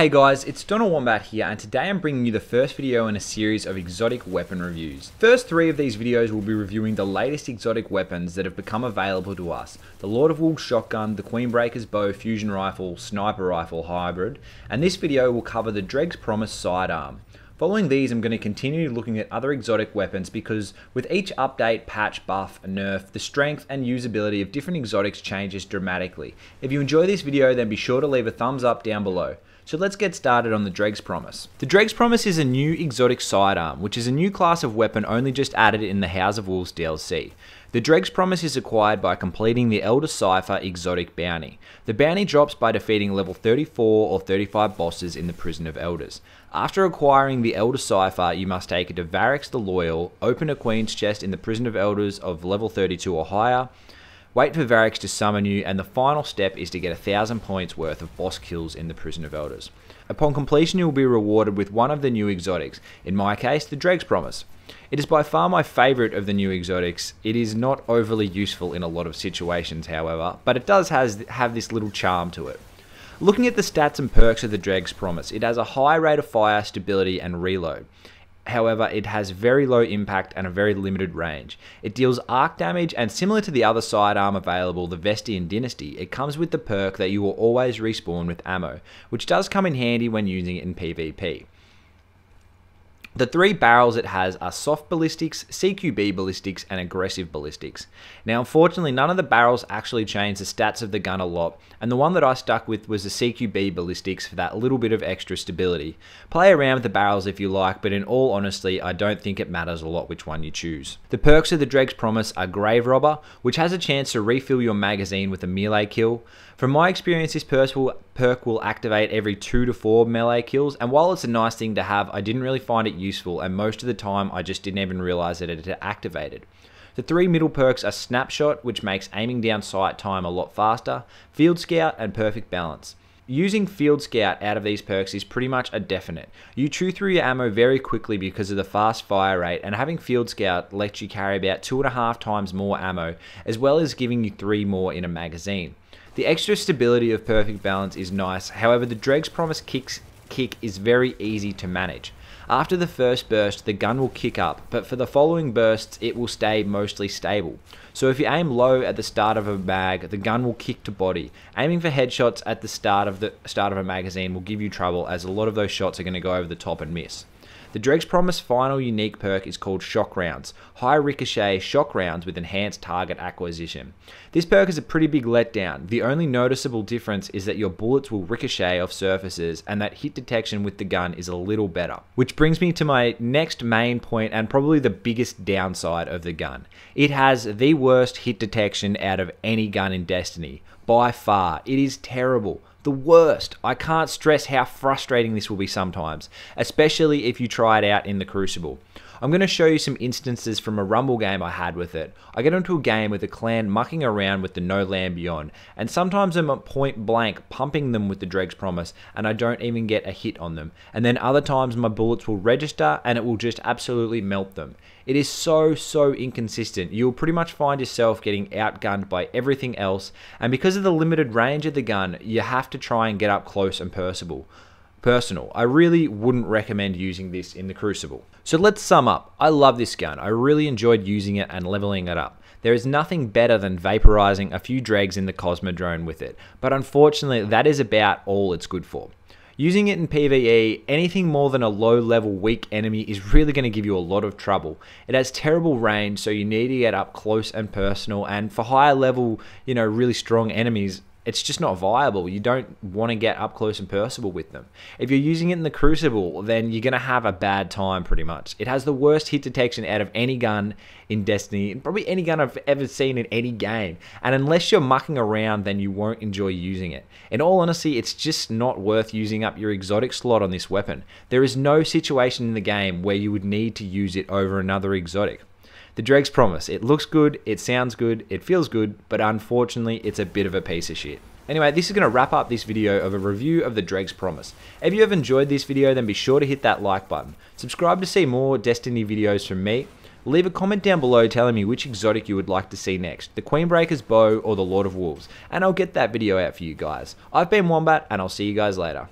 Hey guys, it's Donald Wombat here, and today I'm bringing you the first video in a series of exotic weapon reviews. First three of these videos will be reviewing the latest exotic weapons that have become available to us. The Lord of Wolves shotgun, the Queenbreaker's bow, fusion rifle, sniper rifle hybrid, and this video will cover the Dregs Promise sidearm. Following these, I'm going to continue looking at other exotic weapons because with each update, patch, buff, nerf, the strength and usability of different exotics changes dramatically. If you enjoy this video, then be sure to leave a thumbs up down below. So let's get started on the Dregs Promise. The Dregs Promise is a new exotic sidearm, which is a new class of weapon only just added in the House of Wolves DLC. The Dregs Promise is acquired by completing the Elder Cypher exotic bounty. The bounty drops by defeating level 34 or 35 bosses in the Prison of Elders. After acquiring the Elder Cypher, you must take it to Variks the Loyal, open a Queen's chest in the Prison of Elders of level 32 or higher, wait for Variks to summon you, and the final step is to get 1,000 points worth of boss kills in the Prison of Elders. Upon completion, you will be rewarded with one of the new exotics, in my case, the Dregs Promise. It is by far my favourite of the new exotics. It is not overly useful in a lot of situations, however, but it does have this little charm to it. Looking at the stats and perks of the Dregs Promise, it has a high rate of fire, stability, and reload. However, it has very low impact and a very limited range. It deals arc damage, and similar to the other sidearm available, the Vestian Dynasty, it comes with the perk that you will always respawn with ammo, which does come in handy when using it in PvP. The three barrels it has are soft ballistics, CQB ballistics, and aggressive ballistics. Now unfortunately, none of the barrels actually change the stats of the gun a lot, and the one that I stuck with was the CQB ballistics for that little bit of extra stability. Play around with the barrels if you like, but in all honesty, I don't think it matters a lot which one you choose. The perks of the Dregs Promise are Grave Robber, which has a chance to refill your magazine with a melee kill. From my experience, this perk will activate every 2 to 4 melee kills, and while it's a nice thing to have, I didn't really find it useful, and most of the time I just didn't even realize that it had activated. The three middle perks are Snapshot, which makes aiming down sight time a lot faster, Field Scout, and Perfect Balance. Using Field Scout out of these perks is pretty much a definite. You chew through your ammo very quickly because of the fast fire rate, and having Field Scout lets you carry about 2.5 times more ammo, as well as giving you 3 more in a magazine. The extra stability of Perfect Balance is nice, however the Dregs Promise kick is very easy to manage. After the first burst, the gun will kick up, but for the following bursts, it will stay mostly stable. So if you aim low at the start of a mag, the gun will kick to body. Aiming for headshots at the start of a magazine will give you trouble, as a lot of those shots are going to go over the top and miss. The Dregs Promise final unique perk is called Shock Rounds, high ricochet shock rounds with enhanced target acquisition. This perk is a pretty big letdown. The only noticeable difference is that your bullets will ricochet off surfaces, and that hit detection with the gun is a little better. Which brings me to my next main point, and probably the biggest downside of the gun. It has the worst hit detection out of any gun in Destiny. By far, it is terrible. The worst. I can't stress how frustrating this will be sometimes, especially if you try it out in the Crucible. I'm going to show you some instances from a Rumble game I had with it. I get into a game with a clan mucking around with the No Land Beyond, and sometimes I'm at point blank pumping them with the Dregs Promise, and I don't even get a hit on them. And then other times my bullets will register, and it will just absolutely melt them. It is so inconsistent. You'll pretty much find yourself getting outgunned by everything else, and because of the limited range of the gun, you have to try and get up close and personal. I really wouldn't recommend using this in the Crucible. So let's sum up. I love this gun. I really enjoyed using it and leveling it up. There is nothing better than vaporizing a few dregs in the Cosmodrome with it, but unfortunately that is about all it's good for. Using it in PvE, anything more than a low-level weak enemy is really going to give you a lot of trouble. It has terrible range, so you need to get up close and personal, and for higher level, really strong enemies, it's just not viable. You don't want to get up close and personal with them. If you're using it in the Crucible, then you're going to have a bad time pretty much. It has the worst hit detection out of any gun in Destiny, and probably any gun I've ever seen in any game. And unless you're mucking around, then you won't enjoy using it. In all honesty, it's just not worth using up your exotic slot on this weapon. There is no situation in the game where you would need to use it over another exotic. The Dregs Promise, it looks good, it sounds good, it feels good, but unfortunately it's a bit of a piece of shit. Anyway, this is going to wrap up this video of a review of the Dregs Promise. If you have enjoyed this video, then be sure to hit that like button. Subscribe to see more Destiny videos from me. Leave a comment down below telling me which exotic you would like to see next, the Queenbreaker's bow or the Lord of Wolves, and I'll get that video out for you guys. I've been Wombat, and I'll see you guys later.